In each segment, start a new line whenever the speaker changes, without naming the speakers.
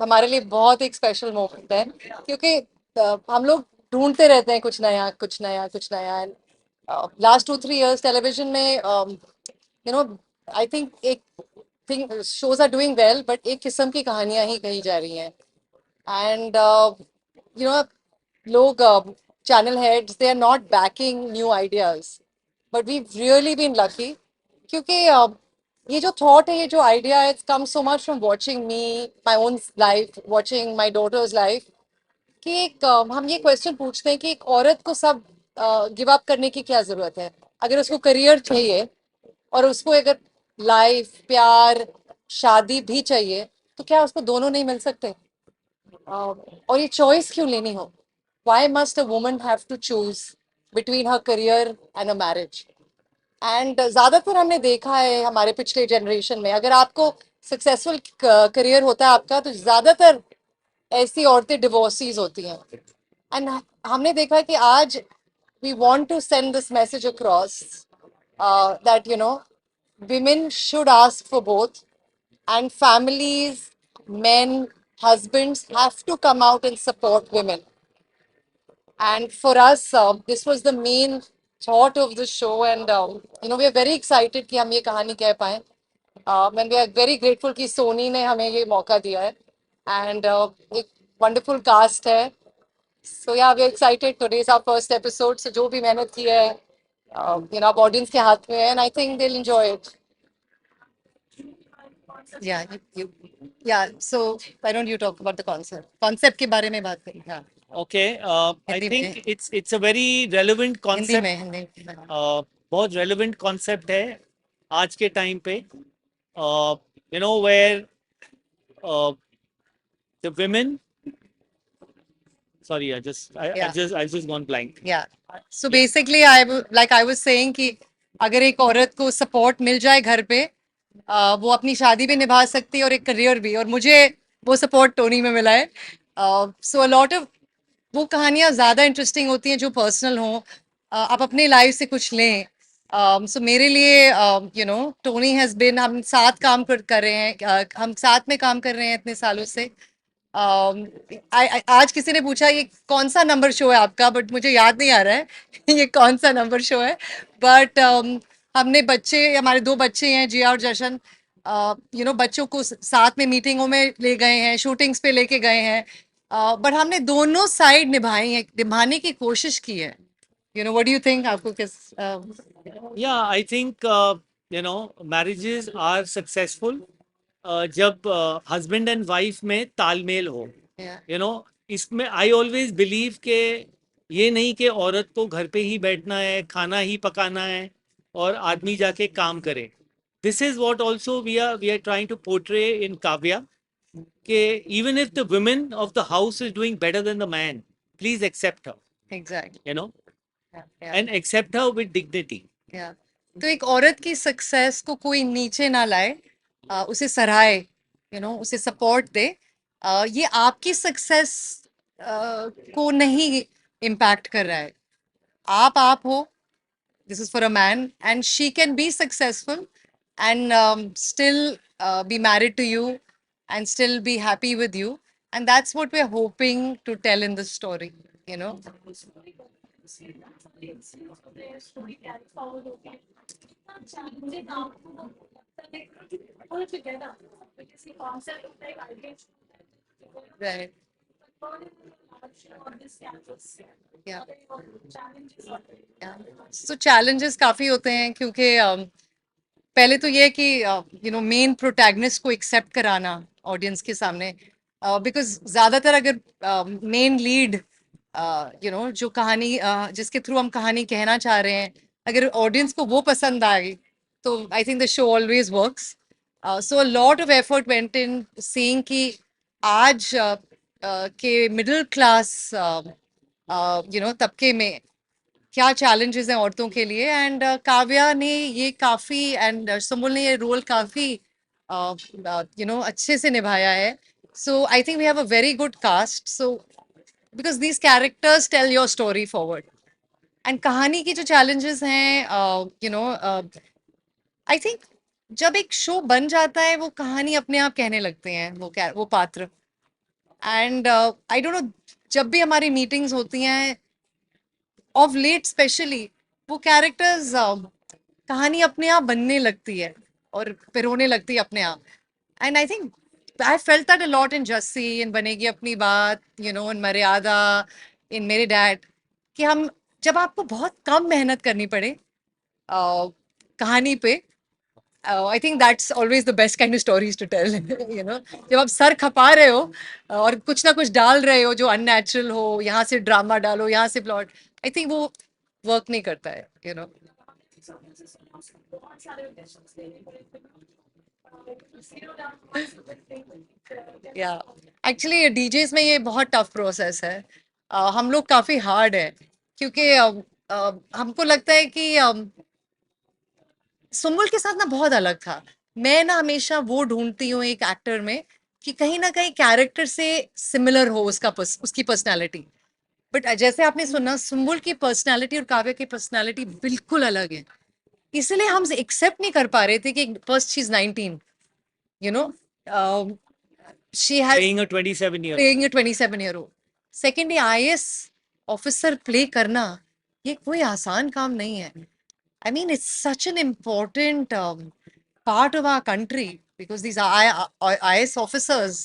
हमारे लिए बहुत एक स्पेशल मोमेंट है, क्योंकि हम लोग ढूंढते रहते हैं कुछ नया कुछ नया कुछ नया। लास्ट 2-3 इयर्स टेलीविजन में आई थिंक एक thing shows are doing well, but एक किस्म की कहानियां ही कही जा रही हैं। एंड लोग, channel heads, they are not backing new ideas, but we've really been lucky, क्योंकि ये जो थॉट है, ये जो आइडिया है, it's come so much from watching me, my own life, watching my daughter's life, कि एक हम ये क्वेश्चन पूछते हैं कि एक औरत को सब गिव अप करने की क्या जरूरत है। अगर उसको करियर चाहिए और उसको अगर लाइफ, प्यार, शादी भी चाहिए, तो क्या उसको दोनों नहीं मिल सकते? और ये चॉइस क्यों लेनी हो? Why must a woman have to choose between her career and a marriage? And ज्यादातर हमने देखा है हमारे पिछले जनरेशन में, अगर आपको सक्सेसफुल करियर होता है आपका, तो ज्यादातर ऐसी औरतें डिवोर्सीज होती हैं। एंड हमने देखा है कि आज we want to send this message across, that women should ask for both, and families, men, husbands have to come out and support women. And for us, this was the main thought of the show, and we are very excited कि हम ये कहानी कह पाए, and we are very grateful कि सोनी ने हमें ये मौका दिया है, and एक wonderful cast है. So yeah, we are excited. Today is our first episode, so जो भी मेहनत की है, अब audience के हाथ में है, and I think they'll enjoy it. Yeah, yeah. So why don't you talk about the concept? Concept के बारे में बात करें. हाँ.
Okay, I
हिंदी
think
में.
it's a very relevant
Hindi
concept.
में.
बहुत relevant concept है आज के time पे. Where the women. Sorry,
Yeah.
I just gone blank.
Yeah. So
Yeah.
basically, I was saying कि अगर एक औरत को सपोर्ट मिल जाए घर पे, वो अपनी शादी भी निभा सकती है और एक करियर भी, और मुझे वो सपोर्ट टोनी में मिला है. सो अ लॉट ऑफ वो कहानियां ज्यादा इंटरेस्टिंग होती हैं जो पर्सनल हों, आप अपने लाइफ से कुछ लें. सो मेरे लिए टोनी हैज बिन, हम साथ काम कर रहे हैं, हम साथ में काम कर रहे हैं इतने सालों से. आज किसी ने पूछा ये कौन सा नंबर शो है आपका, बट मुझे याद नहीं आ रहा है ये कौन सा नंबर शो है. बट हमने बच्चे, हमारे 2 बच्चे हैं, जिया और जशन. बच्चों को साथ में मीटिंगों में ले गए हैं, शूटिंग्स पे लेके गए हैं, बट हमने दोनों साइड निभाई है, निभाने की कोशिश की है. What do you think? आपको किस
Yeah, I think marriages are successful जब husband and wife में तालमेल हो.
yeah.
इसमें आई ऑलवेज बिलीव के ये नहीं कि औरत को घर पे ही बैठना है, खाना ही पकाना है और आदमी जाके काम करे. This is what also we are trying to portray in Kavya, कि even if the women of the house is doing better than the man, please accept her,
exactly.
And accept her with dignity.
तो एक औरत की success को कोई नीचे ना लाए, उसे सराहे, उसे सपोर्ट दे. ये आपकी सक्सेस को नहीं इम्पैक्ट कर रहा है. आप हो, this is for a man, and she can be successful and still be married to you and still be happy with you, and that's what we're hoping to tell in the story. Right. Yeah. Yeah. So challenges काफी होते हैं, क्योंकि पहले तो ये है कि main protagonist को एक्सेप्ट कराना ऑडियंस के सामने, बिकॉज ज्यादातर अगर मेन लीड जो कहानी जिसके थ्रू हम कहानी कहना चाह रहे हैं, अगर ऑडियंस को वो पसंद आए, तो I think the show always works. So a lot of effort went in seeing कि आज के मिडिल क्लास तबके में क्या चैलेंजेस हैं औरतों के लिए. एंड काव्या ने ये काफ़ी, एंड सुमुल ने ये रोल काफ़ी अच्छे से निभाया है. So I think we have a very good cast. So because these characters tell your story forward. And कहानी की जो challenges हैं, आई थिंक जब एक शो बन जाता है वो कहानी अपने आप कहने लगते हैं वो पात्र. एंड आई डोंट नो, जब भी हमारी मीटिंग्स होती हैं ऑफ लेट स्पेशली, वो कैरेक्टर्स कहानी अपने आप बनने लगती है और पिरोने लगती है अपने आप. And I think I felt that a lot in Jassi, in Banegi Apni बात, इन मर्यादा, इन मेरे डैड, कि हम जब आपको बहुत कम मेहनत करनी पड़े कहानी पे, I think that's always the best kind of stories to tell. जब आप सर खपा रहे हो और कुछ ना कुछ डाल रहे हो जो अननेचुरल हो, यहाँ से ड्रामा डालो, यहाँ से प्लॉट, आई थिंक वो वर्क नहीं करता है. या एक्चुअली डीजेस में ये बहुत टफ प्रोसेस है. हम लोग काफी हार्ड है क्योंकि हमको लगता है कि सुम्बुल के साथ ना बहुत अलग था. मैं ना हमेशा वो ढूंढती हूँ एक एक्टर में कि कहीं ना कहीं कैरेक्टर से सिमिलर हो उसकी पर्सनालिटी. बट जैसे आपने सुना, सुम्बुल की पर्सनालिटी और काव्या की पर्सनालिटी बिल्कुल अलग है. इसलिए हम एक्सेप्ट नहीं कर पा रहे थे कि first she is 19, you know she has
playing a 27-year
playing a 27-year-old. Secondly IAS officer play करना ये कोई आसान काम नहीं है. I mean, it's such an important part of our country because these IS officers,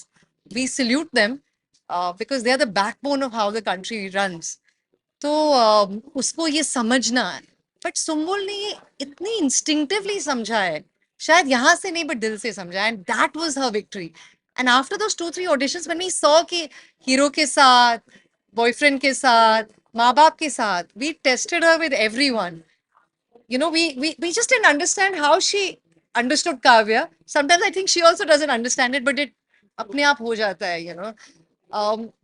we salute them because they are the backbone of how the country runs. तो उसको ये समझना है. बट सुम्बुल ने ये इतनी इंस्टिंक्टिवली समझा है, शायद यहाँ से नहीं बट दिल से समझा, and that was her victory. And after those 2-3 auditions when we saw कि हीरो के साथ, बॉयफ्रेंड के साथ, माँ बाप के साथ, we tested her with everyone. We just didn't understand how she understood Kavya. Sometimes I think she also doesn't understand it, but it अपने आप हो जाता है.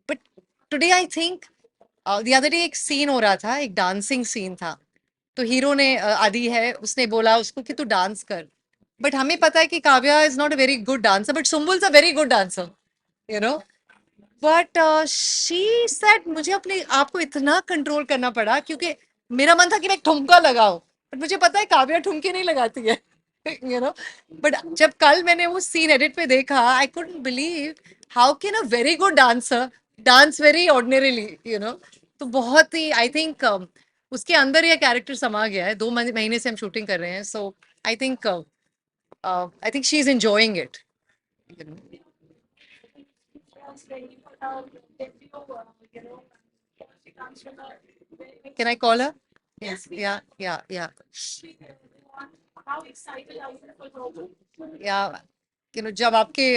But today I think the other day एक सीन हो रहा था, एक डांसिंग सीन था. तो हीरो ने आदि है, उसने बोला उसको कि तू डांस कर. बट हमें पता है कि Kavya is not a very good dancer, but Sumbul is a very good dancer, you know but she said मुझे अपने आप को इतना कंट्रोल करना पड़ा क्योंकि मेरा मन था कि मैं एक ठुमका लगाऊं, बट मुझे पता है काव्या ठुमके नहीं लगाती है. यू नो बट जब कल मैंने वो सीन एडिट पे देखा, I couldn't believe how can a very good dancer dance very ordinarily. तो बहुत ही आई थिंक उसके अंदर ये कैरेक्टर समा गया है. 2 महीने से हम शूटिंग कर रहे हैं, so I think she is enjoying it. Can I call her? Yes. Yeah, yeah, yeah. या जब आपके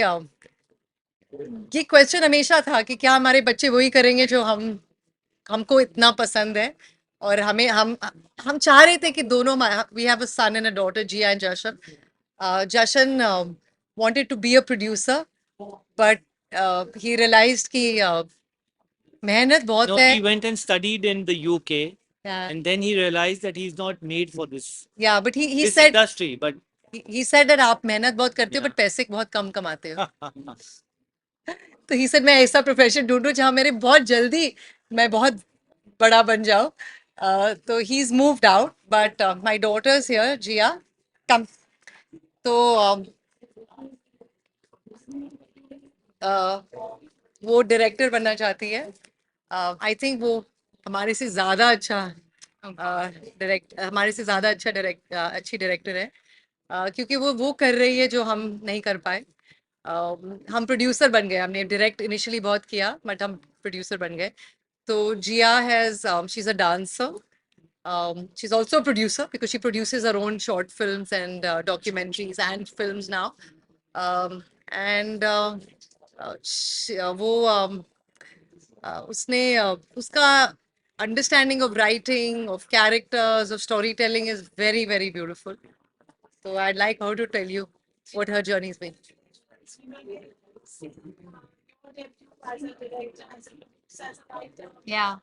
ये क्वेश्चन हमेशा था कि क्या हमारे बच्चे वही करेंगे जो हमको इतना पसंद है. और हम चाह रहे थे कि दोनों, we have a son and a daughter, Jiya and Jashan. Jashan wanted to be a producer, but he realized कि मेहनत बहुत
No,
है.
he went and studied in the UK,
Yeah,
and then he realized that he's not made for
yeah, but he
this
said
industry. But
he said that आप मेहनत बहुत करते हो
yeah,
but पैसे बहुत कम कमाते हो. तो ही said मैं ऐसा प्रोफेशन ढूंढूं जहाँ मेरे बहुत जल्दी मैं बहुत बड़ा बन जाऊं. तो he is moved out, but my daughter's here, Jiya come. तो वो डायरेक्टर बनना चाहती है. आई थिंक वो हमारे से ज़्यादा अच्छा हमारे से ज़्यादा अच्छी डायरेक्टर है. क्योंकि वो कर रही है जो हम नहीं कर पाए. हम प्रोड्यूसर बन गए, हमने डायरेक्ट इनिशियली बहुत किया बट हम प्रोड्यूसर बन गए. तो Jiya has she is a dancer. She's also a producer because she produces her own short films and documentaries and films now. And वो उसका understanding of writing, of characters, of storytelling is very, very beautiful. So I'd like her to tell you what her journey's been. Yeah,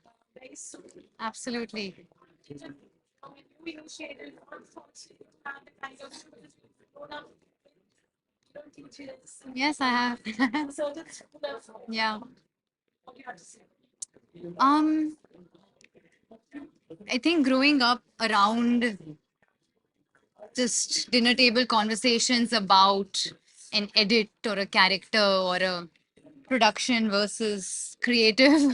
absolutely.
Yes, I have. Yeah. Um, I think growing up around just dinner table conversations about an edit or a character or a production versus creative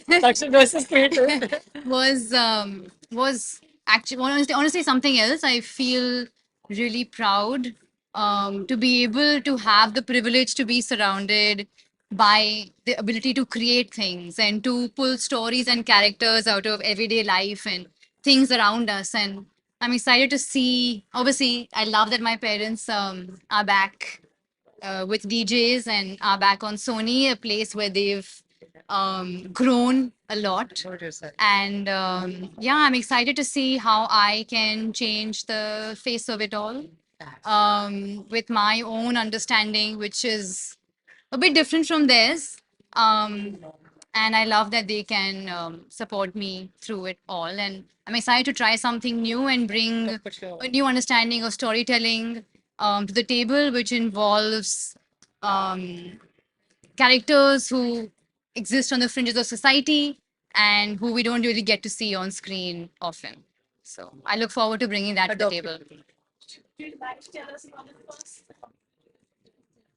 Production versus creative.
was actually honestly something else. I feel really proud to be able to have the privilege to be surrounded by the ability to create things and to pull stories and characters out of everyday life and things around us. And I'm excited to see. Obviously, I love that my parents are back with DJs and are back on Sony, a place where they've grown a lot. And yeah, I'm excited to see how I can change the face of it all with my own understanding, which is a bit different from theirs. Um, and I love that they can support me through it all. And I'm excited to try something new and bring a new understanding of storytelling to the table, which involves um, characters who exist on the fringes of society and who we don't really get to see on screen often. So I look forward to bringing that to the table.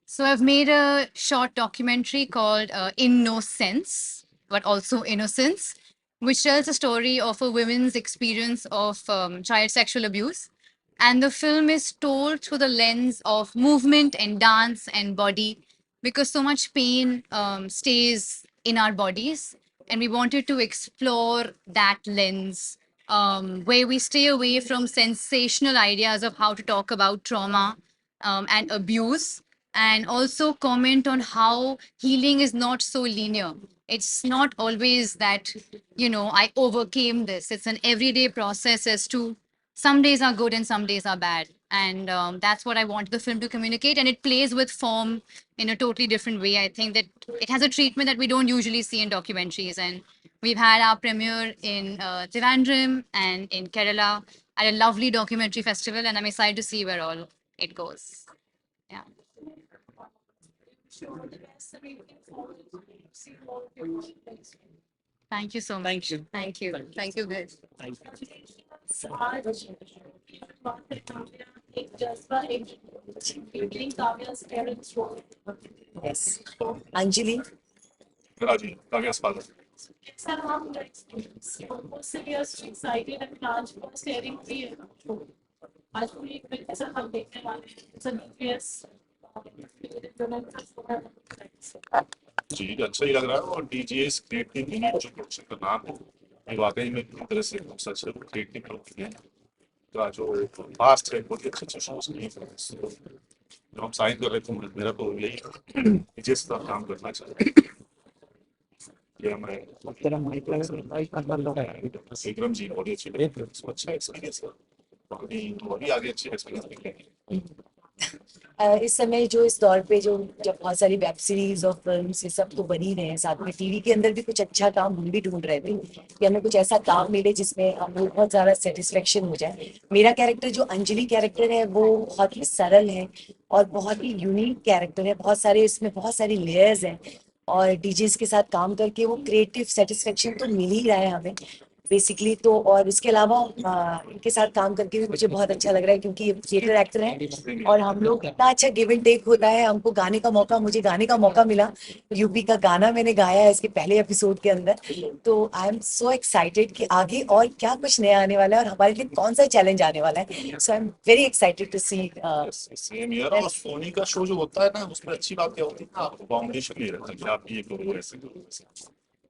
So I've made a short documentary called In No Sense, but also Innocence, which tells the story of a woman's experience of child sexual abuse. And the film is told through the lens of movement and dance and body, because so much pain stays in our bodies. And we wanted to explore that lens where we stay away from sensational ideas of how to talk about trauma and abuse, and also comment on how healing is not so linear. It's not always that, I overcame this. It's an everyday process as to some days are good and some days are bad. And that's what I wanted the film to communicate. And it plays with form in a totally different way. I think that it has a treatment that we don't usually see in documentaries. And we've had our premiere in Trivandrum and in Kerala at a lovely documentary festival. And I'm excited to see where all it goes. Yeah. Thank you so much.
Thank you.
Thank you.
Thank you, guys.
Thank you.
Yes. Anjali,
Raji, Kavya's father. जी अच्छा ही लग रहा है और DGS creative जो production का नाम है ये वाकई में पूरी तरह से सच है क्रिएटिव प्रोडक्शन है का जो पास्ट है बहुत ही अच्छे अच्छे शोज किए हैं जब हम साइन कर रहे थे मेरा तो यही डीजीएस का काम करना चाहिए ये मैं विक्रम जी बहुत ही अच्छी लगी अच्छा एक्सपीरियंस है और भी आगे अच्छे एक्सपीरियंस
इस समय जो इस दौर पे जो जब बहुत सारी वेब सीरीज और फिल्म्स ये सब तो बन ही रहे हैं, साथ में टीवी के अंदर भी कुछ अच्छा काम हम भी ढूंढ रहे थे कि हमें कुछ ऐसा काम मिले जिसमें हमें बहुत ज्यादा सेटिस्फेक्शन हो जाए। मेरा कैरेक्टर जो अंजलि कैरेक्टर है वो बहुत ही सरल है और बहुत ही यूनिक कैरेक्टर है, बहुत सारे इसमें बहुत सारी लेयर्स हैं और डीजेस के साथ काम करके वो क्रिएटिव सेटिस्फेक्शन तो मिल ही रहा है हमें बेसिकली। तो और इसके अलावा इनके साथ काम करके भी मुझे बहुत अच्छा लग रहा है क्योंकि ये थिएटर एक्टर हैं और हम लोग इतना अच्छा गिव एंड टेक होता है। हमको गाने का मौका मुझे गाने का मौका मिला, यूपी का गाना मैंने गाया है इसके पहले एपिसोड के अंदर। तो आई एम सो एक्साइटेड कि आगे और क्या कुछ नया आने वाला है और हमारे लिए कौन सा चैलेंज आने वाला है। So I am very excited to see.
Same year और सोनी का शो जो होता है ना उसमें अच्छी बात क्या होती है ना, आपको कॉम्बिनेशन नहीं रहता कि आप ये करो ऐसे करो ऐसे,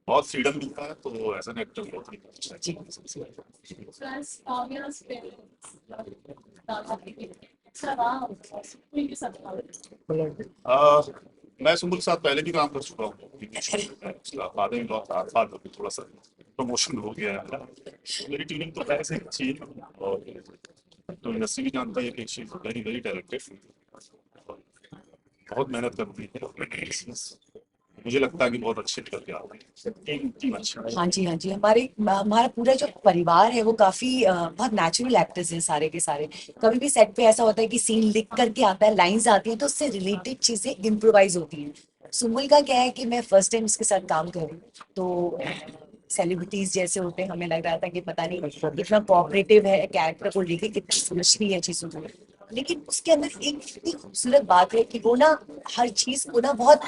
बहुत फ्रीडम मिलता है तो एज एन एक्टर बहुत ही अच्छा है। मैं सुम्बुल के साथ पहले भी काम कर चुका हूँ, उसका फादर इन लॉ था, फादर भी थोड़ा सा प्रमोशन हो गया है, मेरी ट्यूनिंग तो ऐसे अच्छी है और तो इंडस्ट्री भी जानती है कि she is very very talented, बहुत मेहनत करती है। मुझे लगता है कि बहुत अच्छे निकल के आते हैं, टीम अच्छी है।
हाँ जी, हाँ जी, हमारा पूरा जो परिवार है वो काफी बहुत नेचुरल एक्टर्स हैं सारे के सारे। कभी भी सेट पे ऐसा होता है कि सीन लिख करके आता है, लाइंस आती है तो उससे रिलेटेड चीजें इम्प्रोवाइज होती हैं। सुम्बुल का क्या है कि मैं फर्स्ट टाइम उसके साथ काम कर रही हूँ, तो सेलिब्रिटीज जैसे होते हैं, हमें लग रहा था कि पता नहीं कितना कोऑपरेटिव है, कैरेक्टर को लेके कितनी समझ रही है चीजों को, लेकिन उसके अंदर एक इतनी खूबसूरत बात है कि वो ना हर चीज को ना बहुत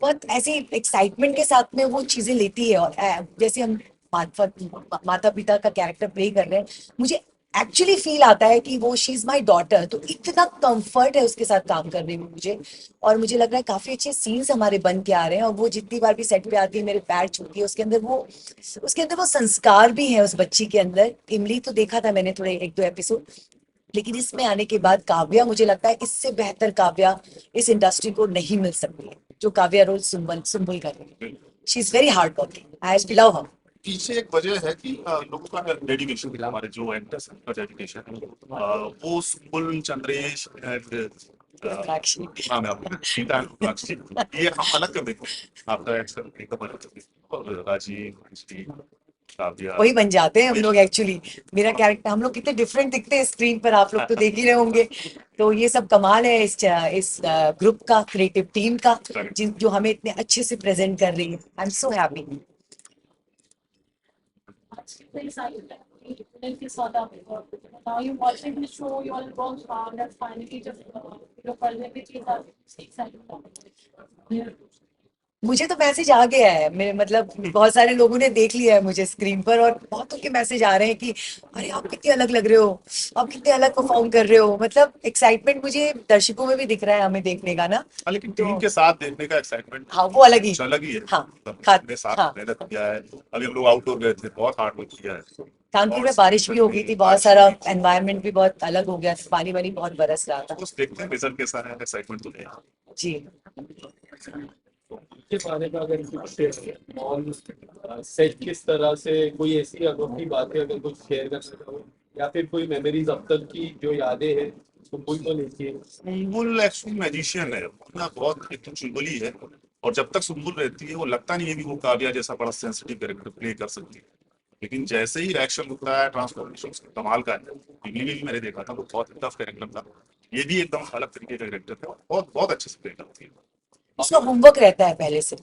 बहुत ऐसे एक्साइटमेंट के साथ में वो चीजें लेती है। और जैसे हम माता पिता का कैरेक्टर प्ले कर रहे हैं, मुझे एक्चुअली फील आता है कि वो शी इज माई डॉटर, तो इतना कंफर्ट है उसके साथ काम करने में मुझे। और मुझे लग रहा है काफी अच्छे सीन्स हमारे बन के आ रहे हैं, और वो जितनी बार भी सेट पे आती है मेरे पैर छूती है। उसके अंदर वो संस्कार भी है उस बच्ची के अंदर। इमली तो देखा था मैंने थोड़े एक दो एपिसोड, लेकिन इसमें आने के बाद काव्या, मुझे लगता है इससे बेहतर काव्या इस इंडस्ट्री को नहीं मिल सकती है, जो काव्या रोल सुम्बल सुम्बुल कर रही है। She is very hard working, I love हर।
पीछे एक वजह है कि लोगों का डेडिकेशन, हमारे जो एक्टर्स हैं उनका डेडिकेशन, वो सुम्बुल, चंद्रेश एंड नाम है आपका सीता and मीनाक्षी, ये हम अलग कर देते हैं, आपका एक्टर एकदम अलग कर देते हैं, और राजीव, श्री, काव्या,
वही बन जाते हैं हम लोग एक्चुअली। मेरा कैरेक्टर, हम लोग कितने डिफरेंट दिखते हैं स्क्रीन पर, आप लोग तो देख ही रहे होंगे। तो ये सब कमाल है इस ग्रुप का, क्रिएटिव टीम का, जो हमें इतने अच्छे से प्रेजेंट कर रही है। I am so happy.
Now you're watching the show, you all worked hard, and finally just करने की चीज आप excited।
मुझे तो मैसेज आ गया है, मेरे मतलब बहुत सारे लोगों ने देख लिया है मुझे स्क्रीन पर, और बहुतों के मैसेज आ रहे हैं कि अरे आप कितने अलग लग रहे हो, आप कितने अलग परफॉर्म कर रहे हो। मतलब एक्साइटमेंट मुझे दर्शकों में भी दिख रहा है हमें देखने का ना।
लेकिन टीम के साथ देखने का एक्साइटमेंट
हाँ, वो अलग ही।
अलग ही है।
हाँ,
सबने साथ
हाँ।
मेहनत किया है, अभी हम लोग आउटडोर गए थे, बहुत हार्ड वर्क किया है।
कानपुर में बारिश भी हो गई थी, बहुत सारा एनवायरनमेंट भी बहुत अलग हो गया, पानी वानी बहुत बरस रहा था।
बस देखते हैं रिजल्ट कैसा है, एक्साइटमेंट तो है
जी।
के बारे में अगर कुछ ऑन सेट किस तरह से कोई ऐसी अनोखी बातें अगर कुछ शेयर कर सकते हो, या फिर कोई मेमोरीज अब तक की जो यादें हैं उसको कोई तो नहीं है।
सुम्बुल एक्चुअली मैजिशियन है ना, बहुत एकदम चुलबुली है, और जब तक सुम्बुल रहती है वो लगता नहीं है कि वो काव्या जैसा बड़ा सेंसिटिव कैरेक्टर प्ले कर सकती है, लेकिन जैसे ही रिएक्शन होता है, ट्रांसफॉर्मेशन कमाल का है। इमली में भी मैंने देखा था, वो बहुत टफ कैरेक्टर था, ये भी एकदम अलग तरीके का कैरेक्टर था, बहुत बहुत अच्छे से प्ले करती है।
उसका होमवर्क रहता है पहले से।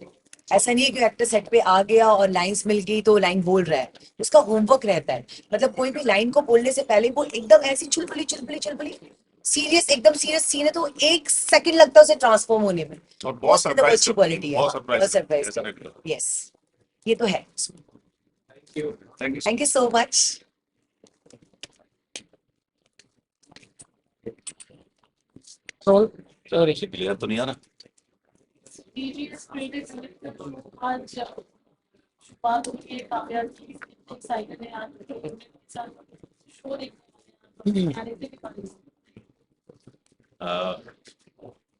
ऐसा नहीं है कि एक्टर सेट पे आ गया और लाइंस मिल गई तो लाइन बोल रहा है, उसका होमवर्क रहता है। मतलब कोई भी लाइन को बोलने से पहले वो एकदम ऐसी चुलबुली चुलबुली चुलबुली सीरियस, एकदम सीरियस सीन है तो 1 सेकंड लगता है उसे ट्रांसफॉर्म होने में।
और बहुत सरप्राइज
अच्छी क्वालिटी है,
बहुत
बहुत सरप्राइज।
सरप्राइज।
यस, ये तो है।
Thank you.
Thank you so much.
Rishi clear तो नहीं आ रहा।
DGS created आज शुरुआत होती है काव्या की, एक्साइटेड है आज शो देखने।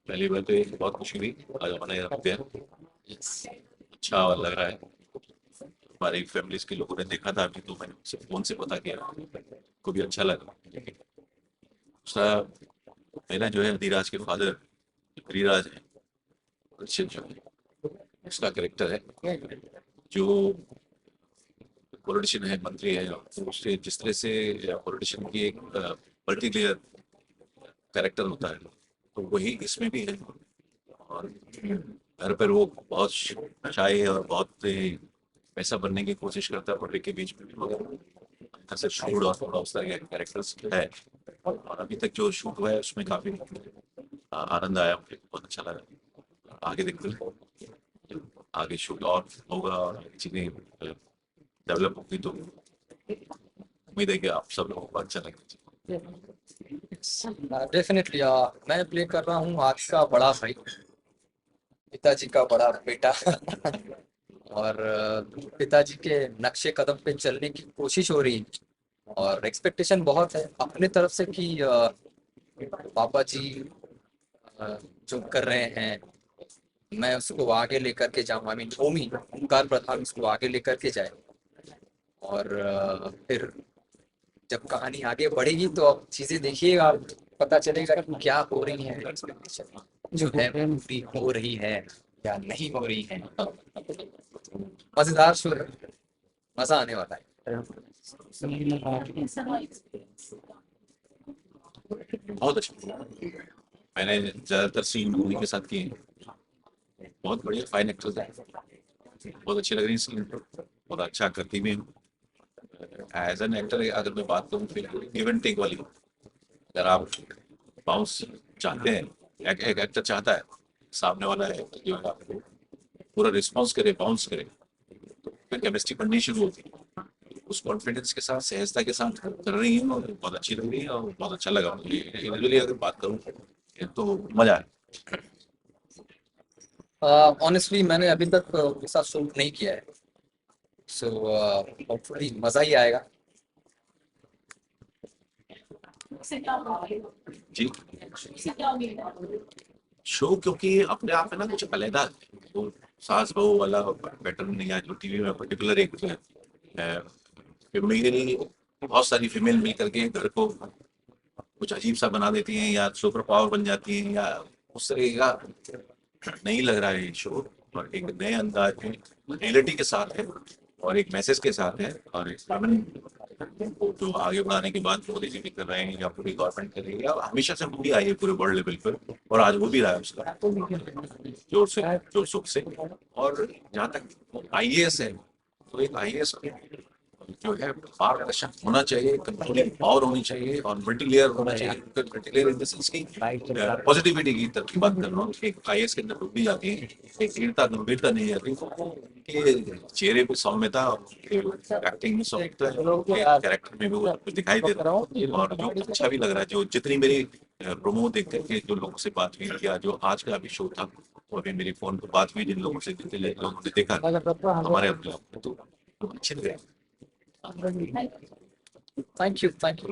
पहली बार तो ये बहुत खुशी हुई आज हमारे यहाँ पे अच्छा लग रहा है। हमारी फैमिलीज के लोगों ने देखा था अभी, तो मैंने उनसे फोन से पता किया, को भी अच्छा लगा। दूसरा, मेरा जो है धीराज के फादर गिरिराज है, अर्षित जो है उसका कैरेक्टर है, जो पॉलिटिशियन है, मंत्री है, तो उससे जिस तरह से पॉलिटिशियन की एक मल्टी लेयर कैरेक्टर होता है, तो वही इसमें भी है। और घर पर वो बहुत शाय है और बहुत पैसा बनने की कोशिश करता है पब्लिक के बीच में भी, मगर अंदर से शूट और थोड़ा उस तरह के कैरेक्टर्स है। और अभी तक जो शूट हुआ है उसमें काफी आनंद आया, मुझे बहुत अच्छा लगा। आगे देखते हैं, आगे शूट और होगा और चीजें डेवलप होगी, तो उम्मीद है कि आप सब लोगों को अच्छा लगेगा।
डेफिनेटली मैं प्ले कर रहा हूँ आज का बड़ा भाई, पिताजी का बड़ा बेटा और पिताजी के नक्शे कदम पे चलने की कोशिश हो रही है, और एक्सपेक्टेशन बहुत है अपने तरफ से कि पापा जी जो कर रहे हैं मैं उसको आगे लेकर के जाऊँ। आई मीन होमी ओमकार प्रधान उसको आगे लेकर के जाए, और फिर जब कहानी आगे बढ़ेगी तो अब चीजें देखिएगा, पता चलेगा कि क्या हो रही है, एक्सपेक्टेशन जो है पूरी हो रही है या नहीं हो रही हैं। मजेदार शो है, मजा आने वाला है।
बहुत अच्छा। मैंने ज्यादातर सीन मूवी के साथ किए हैं। बहुत बढ़िया, फाइन एक्टर्स हैं, बहुत अच्छी लग रही है सीन, बहुत अच्छा करती भी हूँ। एज एन एक्टर अगर मैं बात करूँ फिर गिव एंड टेक वाली, अगर आप बाउंस चाहते हैं, एक एक्टर चाहता है सामने वाला है जो है आपको पूरा रिस्पॉन्स करे, बाउंस करे, तो फिर केमिस्ट्री बननी शुरू होती है। उस कॉन्फिडेंस के साथ, सहजता के साथ कर रही है और बहुत अच्छी लग रही है और बहुत अच्छा लगा मुझे। इंडिविजुअली अगर बात करूँ तो मजा है।
ऑनेस्टली मैंने अभी तक उसके साथ शूट नहीं किया है, सो होपफुली मजा ही आएगा।
जी, शो क्योंकि अपने आप में ना कुछ अलग है, वो सास बहू वाला पैटर्न नहीं है जो टीवी में पर्टिकुलर एक फीमेल, बहुत सारी फीमेल मिल करके घर को कुछ अजीब सा बना देती हैं या सुपर पावर बन जाती हैं या उस तरह का नहीं लग रहा है ये शो। और एक नए अंदाज में रियलिटी के साथ है और एक मैसेज के साथ है और एक वुमेन को जो आगे बढ़ाने की बात मोदी जी भी कर रहे हैं या पूरी गवर्नमेंट कर रही है, या हमेशा से मोदी आई है पूरे वर्ल्ड लेवल पर और आज वो भी रहा है उसका जोर शोर से। और जहाँ तक आईएएस है तो एक आईएएस जो है पारदर्शक होना चाहिए, कंट्रोलिंग पावर होनी चाहिए और मल्टी लेयर होना चाहिए। Multi layer in the sense की पॉजिटिविटी की तरफ की बात कर रहा हूँ। एक आईएएस के अंदर डूब भी जाती है, एक दृढ़ता गंभीरता नहीं आती कि चेहरे पे सौम्यता, एक्टिंग में सौम्यता, कैरेक्टर में भी वो कुछ दिखाई दे रहा है और जो अच्छा भी लग रहा है। जो जितनी मेरी प्रोमो देख करके जो लोगों से बात हुई किया, जो आज का अभी शो था वो अभी मेरी फोन पर बात हुई जिन लोगों से, जितने लोगों ने देखा हमारे अपने, तो अच्छे लग रहे हैं।
Thank you, thank you.